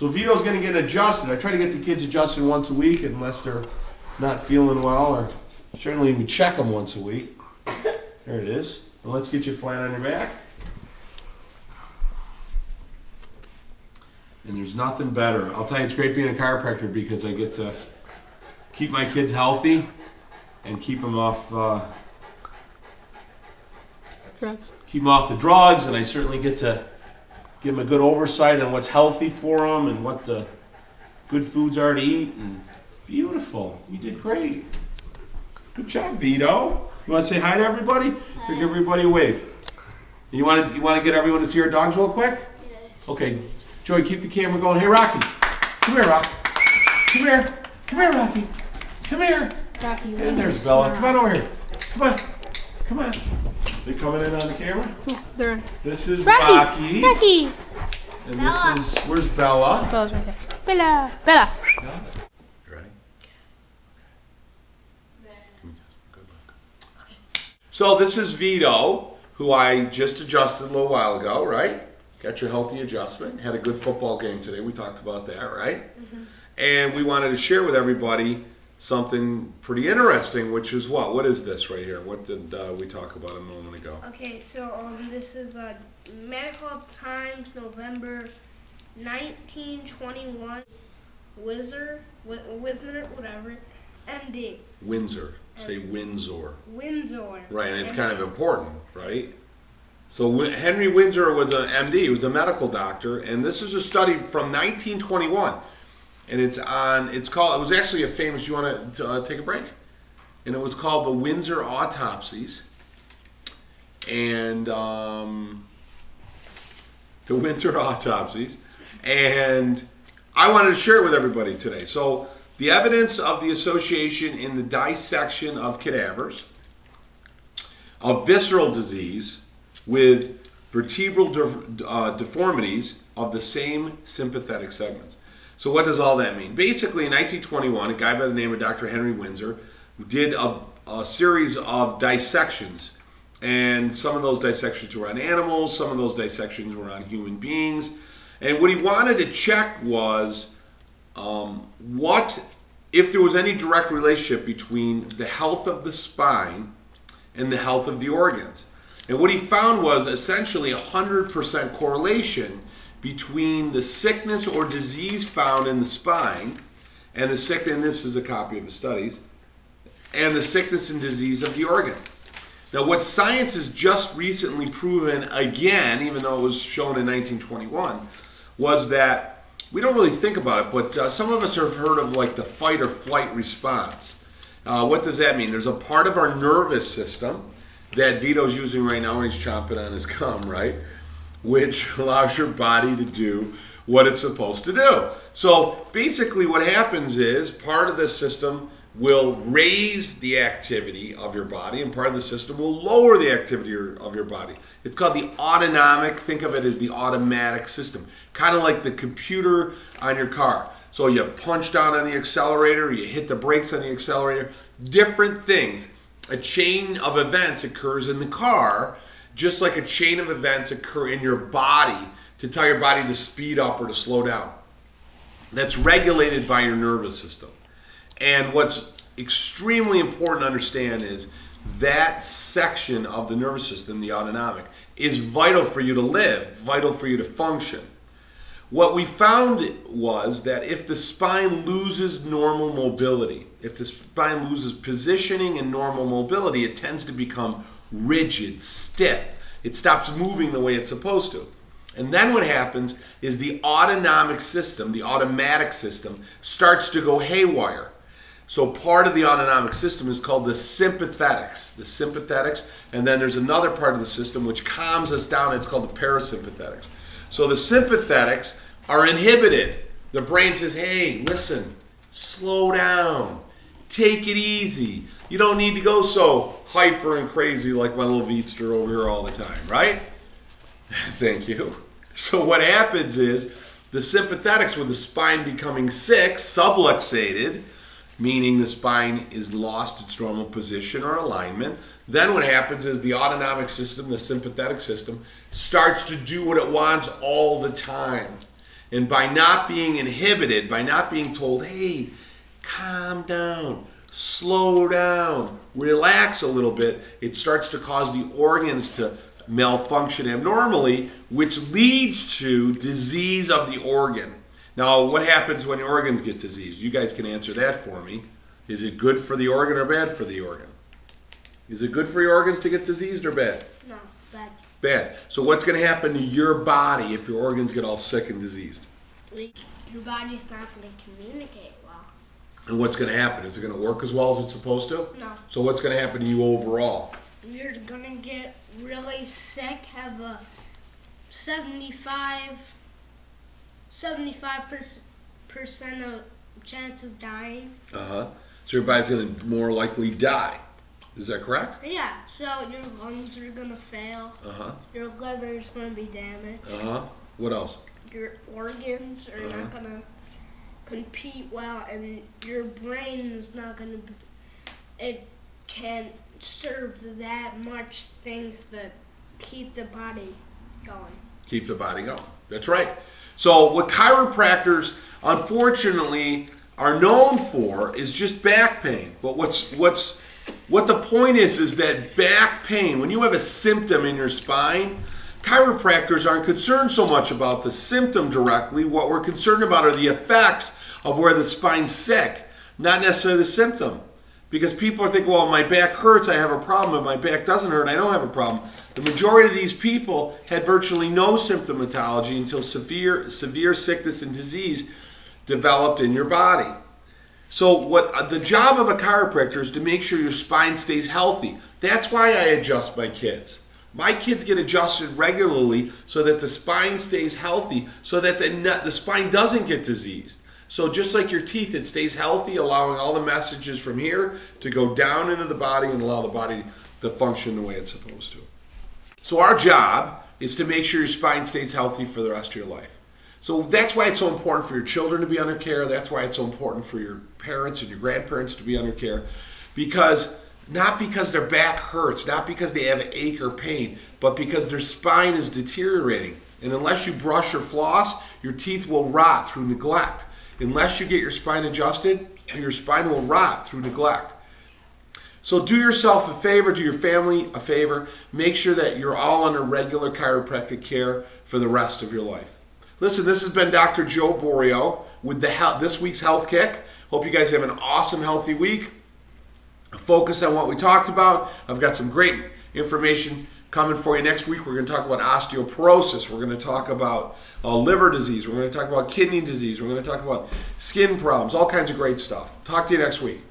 So Vito's going to get adjusted. I try to get the kids adjusted once a week unless they're not feeling well, or certainly we check them once a week. There it is. Well, let's get you flat on your back. And there's nothing better. I'll tell you, it's great being a chiropractor because I get to keep my kids healthy and keep them off the drugs, and I certainly get to give them a good oversight on what's healthy for them and what the good foods are to eat. And beautiful. You did great. Good job, Vito. You want to say hi to everybody? Or give everybody a wave. You want to get everyone to see our dogs real quick? Yeah. Okay. Joey, keep the camera going. Hey, Rocky. Come here, Rocky. Come here. Come here, Rocky. Come here. Rocky, and there's Bella. Come on over here. Come on. Come on. They coming in on the camera? They're this is Rocky. Rocky. And Bella. This is, where's Bella? Bella's right there. Bella. Bella. Yeah. You ready? Good luck. Okay. So this is Vito, who I just adjusted a little while ago, right? Got your healthy adjustment. Had a good football game today. We talked about that, right? Mm-hmm. And we wanted to share with everybody something pretty interesting, which is what? What is this right here? What did we talk about a moment ago? Okay, so this is Medical Times, November 1921. Wisner, whatever, MD. Windsor. Say Windsor. Windsor. Right, and it's kind of important, right? So Henry Windsor was an MD. He was a medical doctor, and this is a study from 1921. And it was actually a famous, you want to take a break? And it was called the Windsor Autopsies. And the Windsor Autopsies. And I wanted to share it with everybody today. So the evidence of the association in the dissection of cadavers, of visceral disease, with vertebral deformities of the same sympathetic segments. So what does all that mean? Basically, in 1921, a guy by the name of Dr. Henry Windsor did a series of dissections. And some of those dissections were on animals, some of those dissections were on human beings. And what he wanted to check was what if there was any direct relationship between the health of the spine and the health of the organs. And what he found was essentially 100% correlation between the sickness or disease found in the spine and the sickness, and this is a copy of his studies, and the sickness and disease of the organ. Now what science has just recently proven again, even though it was shown in 1921, was that, we don't really think about it, but some of us have heard of like the fight or flight response. What does that mean? There's a part of our nervous system that Vito's using right now when he's chomping on his gum, right? Which allows your body to do what it's supposed to do. So basically what happens is part of the system will raise the activity of your body and part of the system will lower the activity of your body. It's called the autonomic, think of it as the automatic system. Kind of like the computer on your car. So you punch down on the accelerator, you hit the brakes on the accelerator, different things. A chain of events occurs in the car, just like a chain of events occur in your body to tell your body to speed up or to slow down. That's regulated by your nervous system. And what's extremely important to understand is that section of the nervous system, the autonomic, is vital for you to live, vital for you to function. What we found was that if the spine loses normal mobility, if the spine loses positioning and normal mobility, it tends to become rigid, stiff. It stops moving the way it's supposed to. And then what happens is the autonomic system, the automatic system, starts to go haywire. So part of the autonomic system is called the sympathetics. The sympathetics, and then there's another part of the system which calms us down. It's called the parasympathetics. So the sympathetics are inhibited. The brain says, hey, listen, slow down. Take it easy. You don't need to go so hyper and crazy like my little Veedster over here all the time, right? Thank you. So what happens is the sympathetics, with the spine becoming sick, subluxated, meaning the spine is lost its normal position or alignment. Then what happens is the autonomic system, the sympathetic system, starts to do what it wants all the time. And by not being inhibited, by not being told, hey, calm down, slow down, relax a little bit, it starts to cause the organs to malfunction abnormally, which leads to disease of the organ. Now, what happens when the organs get diseased? You guys can answer that for me. Is it good for the organ or bad for the organ? Is it good for your organs to get diseased or bad? No, bad. Bad. So what's going to happen to your body if your organs get all sick and diseased? Your body's not going to communicate well. And what's going to happen? Is it going to work as well as it's supposed to? No. So what's going to happen to you overall? You're going to get really sick, have a 75% of chance of dying. Uh-huh. So your body's going to more likely die. Is that correct? Yeah, so your lungs are going to fail. Uh-huh. Your liver is going to be damaged. Uh-huh. What else? Your organs are not going to compete well, and your brain is not going to be, it can't serve that much things that keep the body going. Keep the body going. That's right. So what chiropractors, unfortunately, are known for is just back pain. But what the point is that back pain, when you have a symptom in your spine, chiropractors aren't concerned so much about the symptom directly. What we're concerned about are the effects of where the spine's sick, not necessarily the symptom. Because people are thinking, well, my back hurts, I have a problem. If my back doesn't hurt, I don't have a problem. The majority of these people had virtually no symptomatology until severe sickness and disease developed in your body. So what the job of a chiropractor is to make sure your spine stays healthy. That's why I adjust my kids. My kids get adjusted regularly so that the spine stays healthy, so that the spine doesn't get diseased. So just like your teeth, it stays healthy, allowing all the messages from here to go down into the body and allow the body to function the way it's supposed to. So our job is to make sure your spine stays healthy for the rest of your life. So that's why it's so important for your children to be under care. That's why it's so important for your parents and your grandparents to be under care. Not because their back hurts, not because they have an ache or pain, but because their spine is deteriorating. And unless you brush or floss, your teeth will rot through neglect. Unless you get your spine adjusted, your spine will rot through neglect. So do yourself a favor, do your family a favor. Make sure that you're all under regular chiropractic care for the rest of your life. Listen, this has been Dr. Joe Borio with this week's Health Kick. Hope you guys have an awesome, healthy week. Focus on what we talked about. I've got some great information coming for you next week. We're going to talk about osteoporosis. We're going to talk about liver disease. We're going to talk about kidney disease. We're going to talk about skin problems, all kinds of great stuff. Talk to you next week.